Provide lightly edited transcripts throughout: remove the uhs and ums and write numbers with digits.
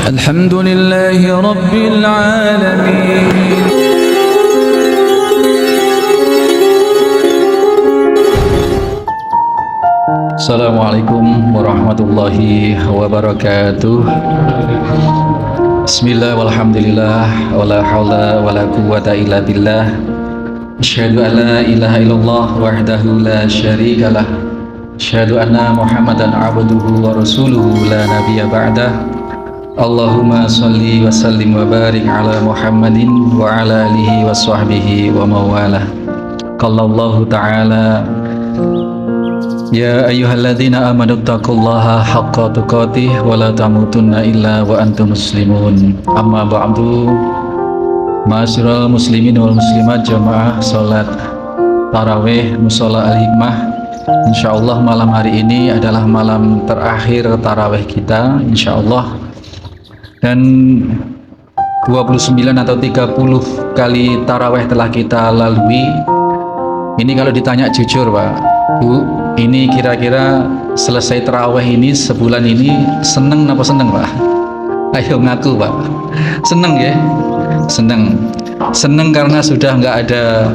الحمد لله رب العالمين. Assalamualaikum warahmatullahi wabarakatuh. Bismillah walhamdulillah wala haula wala quwwata illa billah. Asyhadu an la ilaha illallah wahdahu la syarikalah. Asyhadu anna Muhammadan abduhu wa rasuluhu la nabiyya ba'dah. Allahumma salli wa sallim wa barik ala Muhammadin wa ala alihi wa sahbihi wa mawalah. Qala Allah ta'ala, ya ayyuhalladzina amanu taqullaha haqqa tuqatih wa la tamutunna illa wa antum muslimun. Amma ba'du. Ma'asyiral muslimin wal muslimat jamaah salat tarawih mushola al-hikmah. Insyaallah malam hari ini adalah malam terakhir tarawih kita insyaallah. Dan 29 atau 30 kali tarawih telah kita lalui. Ini kalau ditanya jujur Pak, Bu, ini kira-kira selesai tarawih ini sebulan ini seneng apa seneng Pak? Ayo ngaku Pak. Seneng ya? Seneng karena sudah nggak ada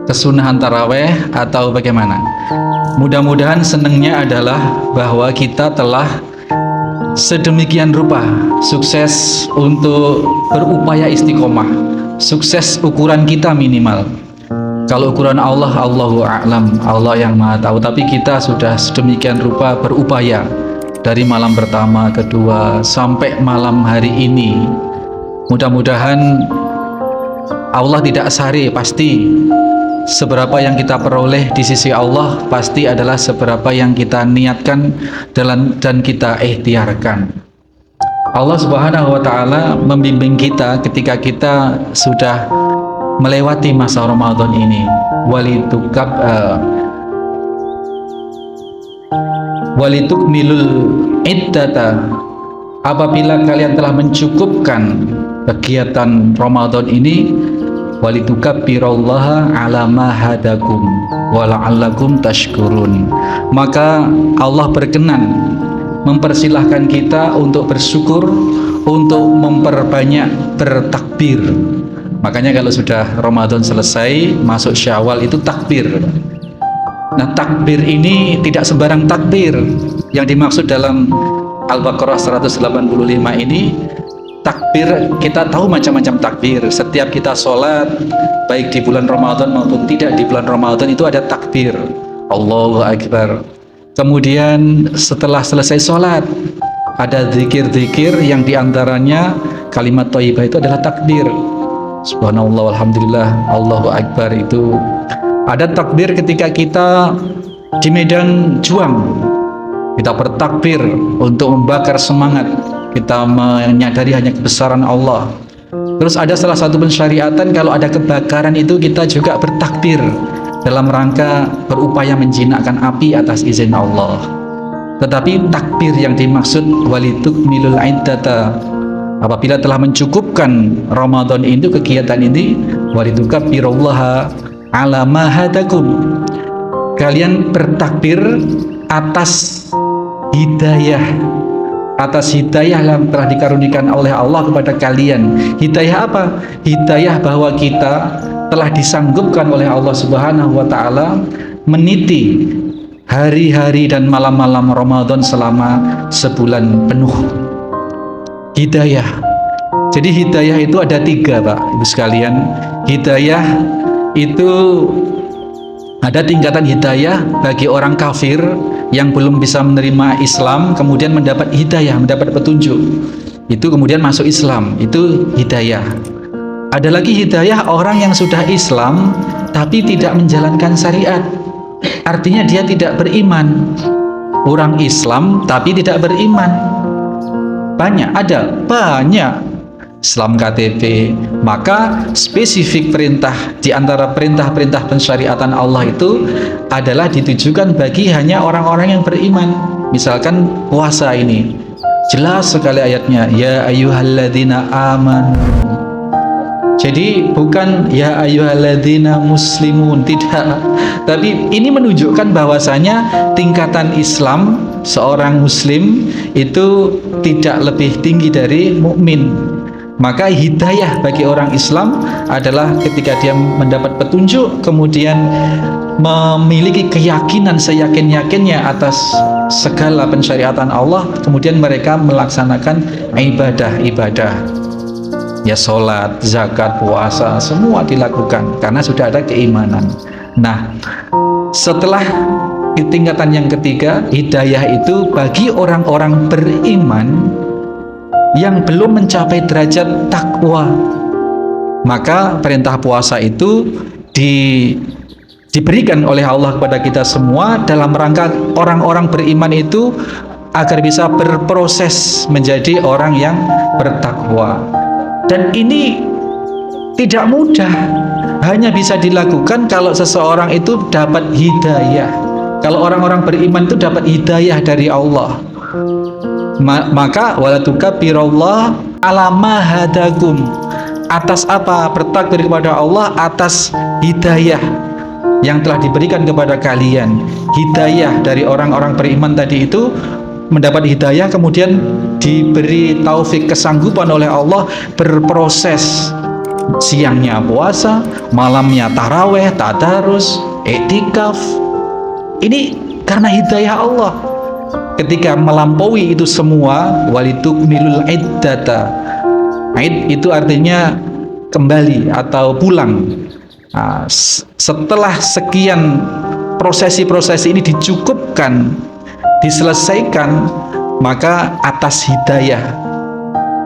kesunahan tarawih atau bagaimana? Mudah-mudahan senengnya adalah bahwa kita telah sedemikian rupa sukses untuk berupaya istiqomah. Sukses ukuran kita minimal. Kalau ukuran Allah, Allahu a'lam, Allah yang maha tahu. Tapi kita sudah sedemikian rupa berupaya dari malam pertama, kedua, sampai malam hari ini. Mudah-mudahan Allah tidak sari, pasti seberapa yang kita peroleh di sisi Allah pasti adalah seberapa yang kita niatkan dan kita ikhtiarkan. Allah Subhanahu wa taala membimbing kita ketika kita sudah melewati masa Ramadan ini. Walitukmilul iddata, apabila kalian telah mencukupkan kegiatan Ramadan ini, walitukabbirullaha ala ma hadakum wa la'allakum tashkurun, maka Allah berkenan mempersilahkan kita untuk bersyukur, untuk memperbanyak bertakbir. Makanya kalau sudah Ramadan selesai, masuk Syawal itu takbir. Nah, takbir ini tidak sembarang takbir. Yang dimaksud dalam Al-Baqarah 185 ini, takbir, kita tahu macam-macam takbir. Setiap kita sholat, baik di bulan Ramadan maupun tidak di bulan Ramadan, itu ada takbir, Allahu Akbar. Kemudian setelah selesai sholat, ada zikir-zikir yang diantaranya kalimat thayyibah itu adalah takbir. Subhanallah, alhamdulillah, Allahu Akbar. Itu ada takbir ketika kita di medan juang, kita bertakbir untuk membakar semangat, kita menyadari hanya kebesaran Allah. Terus ada salah satu pensyariatan, kalau ada kebakaran itu kita juga bertakbir dalam rangka berupaya menjinakkan api atas izin Allah. Tetapi takbir yang dimaksud walitukmilul iddata, apabila telah mencukupkan Ramadan itu, kegiatan ini, walitukabbirullaha ala ma hadakum, kalian bertakbir atas hidayah, atas hidayah yang telah dikarunikan oleh Allah kepada kalian. Hidayah apa? Hidayah bahwa kita telah disanggupkan oleh Allah Subhanahu wa taala meniti hari-hari dan malam-malam Ramadan selama sebulan penuh. Hidayah. Jadi hidayah itu ada 3 Pak Ibu sekalian. Hidayah itu ada tingkatan hidayah bagi orang kafir yang belum bisa menerima Islam, kemudian mendapat hidayah, mendapat petunjuk, itu kemudian masuk Islam, itu hidayah. Ada lagi hidayah orang yang sudah Islam tapi tidak menjalankan syariat, artinya dia tidak beriman. Orang Islam tapi tidak beriman, banyak Islam KTP. Maka spesifik perintah di antara perintah-perintah pensyariatan Allah itu adalah ditujukan bagi hanya orang-orang yang beriman. Misalkan puasa ini, jelas sekali ayatnya, ya ayyuhalladzina amanu. Jadi bukan ya ayyuhalladzina muslimun, tidak. Tapi ini menunjukkan bahwasanya tingkatan Islam seorang muslim itu tidak lebih tinggi dari mukmin. Maka hidayah bagi orang Islam adalah ketika dia mendapat petunjuk, kemudian memiliki keyakinan seyakin-yakinnya atas segala pensyariatan Allah, kemudian mereka melaksanakan ibadah-ibadah, ya sholat, zakat, puasa, semua dilakukan karena sudah ada keimanan. Nah, setelah di tingkatan yang ketiga, hidayah itu bagi orang-orang beriman yang belum mencapai derajat takwa. Maka perintah puasa itu diberikan oleh Allah kepada kita semua dalam rangka orang-orang beriman itu agar bisa berproses menjadi orang yang bertakwa. Dan ini tidak mudah, hanya bisa dilakukan kalau seseorang itu dapat hidayah. Kalau orang-orang beriman itu dapat hidayah dari Allah, maka walatukabbirallah ala ma hadakum, atas apa? Bertakbir kepada Allah atas hidayah yang telah diberikan kepada kalian. Hidayah dari orang-orang beriman tadi itu mendapat hidayah, kemudian diberi taufik, kesanggupan oleh Allah berproses, siangnya puasa, malamnya taraweh, tadarus, iktikaf. Ini karena hidayah Allah. Ketika melampaui itu semua, walitukmilul iddata. Id itu artinya kembali atau pulang. Nah, setelah sekian prosesi-prosesi ini dicukupkan, diselesaikan, maka atas hidayah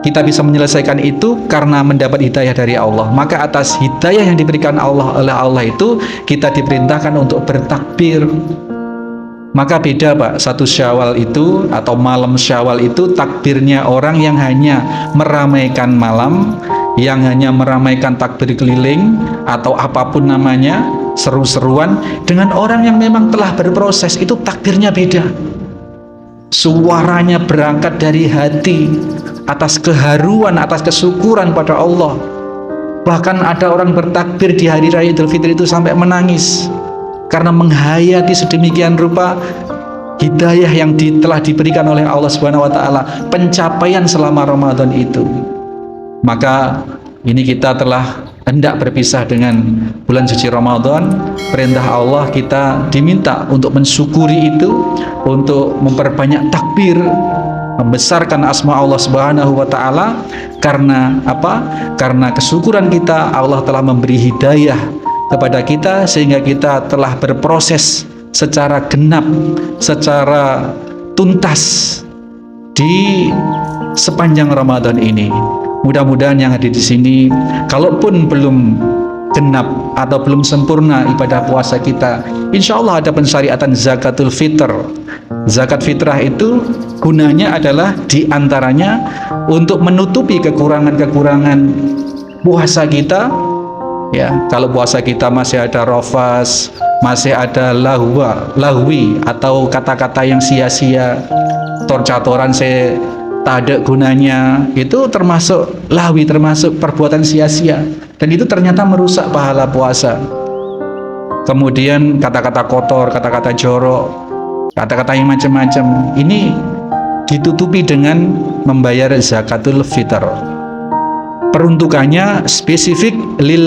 kita bisa menyelesaikan itu karena mendapat hidayah dari Allah. Maka atas hidayah yang diberikan Allah oleh Allah itu kita diperintahkan untuk bertakbir. Maka beda Pak, satu Syawal itu atau malam Syawal itu takbirnya orang yang hanya meramaikan malam, yang hanya meramaikan takbir keliling atau apapun namanya, seru-seruan, dengan orang yang memang telah berproses itu takbirnya beda. Suaranya berangkat dari hati atas keharuan, atas kesyukuran pada Allah. Bahkan ada orang bertakbir di hari raya Idul Fitri itu sampai menangis karena menghayati sedemikian rupa hidayah yang telah diberikan oleh Allah Subhanahu wa taala, pencapaian selama Ramadan itu. Maka ini kita telah hendak berpisah dengan bulan suci Ramadan. Perintah Allah kita diminta untuk mensyukuri itu, untuk memperbanyak takbir, membesarkan asma Allah Subhanahu wa taala. Karena apa? Karena kesyukuran kita, Allah telah memberi hidayah kepada kita sehingga kita telah berproses secara genap, secara tuntas di sepanjang Ramadan ini. Mudah-mudahan yang hadir di sini, kalaupun belum genap atau belum sempurna ibadah puasa kita, insya Allah ada pensyariatan zakatul fitr. Zakat fitrah itu gunanya adalah diantaranya untuk menutupi kekurangan-kekurangan puasa kita. Ya, kalau puasa kita masih ada rofas, masih ada lahwi atau kata-kata yang sia-sia, torcatoran saya tak ada gunanya, itu termasuk lahwi, termasuk perbuatan sia-sia, dan itu ternyata merusak pahala puasa. Kemudian kata-kata kotor, kata-kata jorok, kata-kata yang macam-macam, ini ditutupi dengan membayar zakatul fitr. Peruntukannya spesifik lil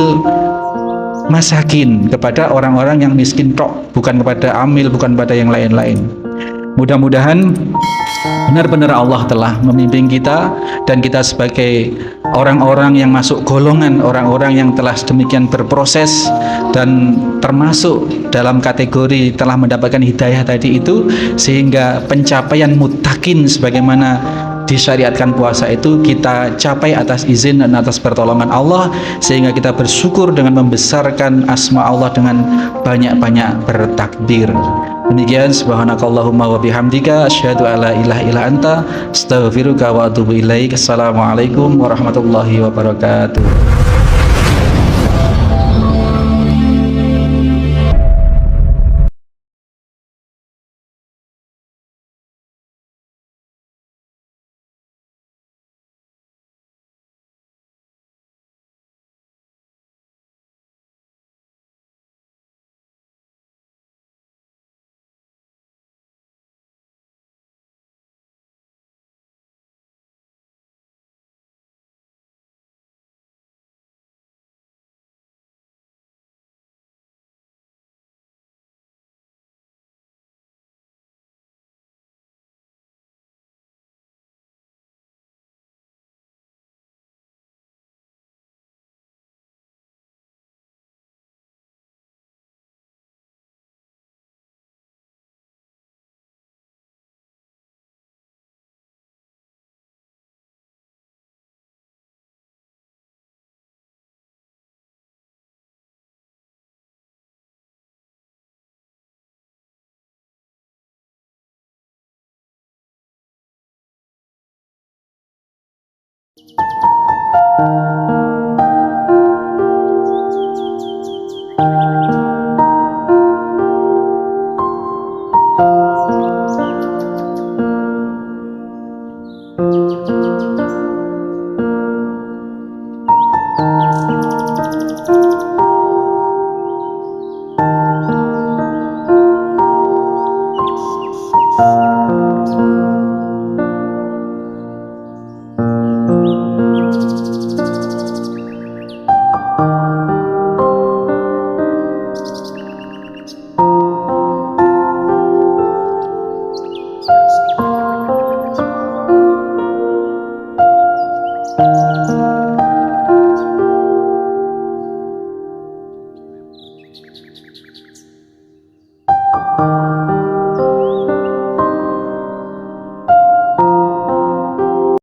masakin, kepada orang-orang yang miskin tok, bukan kepada amil, bukan pada yang lain-lain. Mudah-mudahan benar-benar Allah telah membimbing kita, dan kita sebagai orang-orang yang masuk golongan orang-orang yang telah sedemikian berproses dan termasuk dalam kategori telah mendapatkan hidayah tadi itu, sehingga pencapaian muttaqin sebagaimana disyariatkan puasa itu kita capai atas izin dan atas pertolongan Allah, sehingga kita bersyukur dengan membesarkan asma Allah dengan banyak-banyak bertakbir. Demikian, subhanakallahumma wa bihamdika asyhadu alla ilaha illa anta astaghfiruka wa atubu ilaik. Assalamualaikum warahmatullahi wabarakatuh.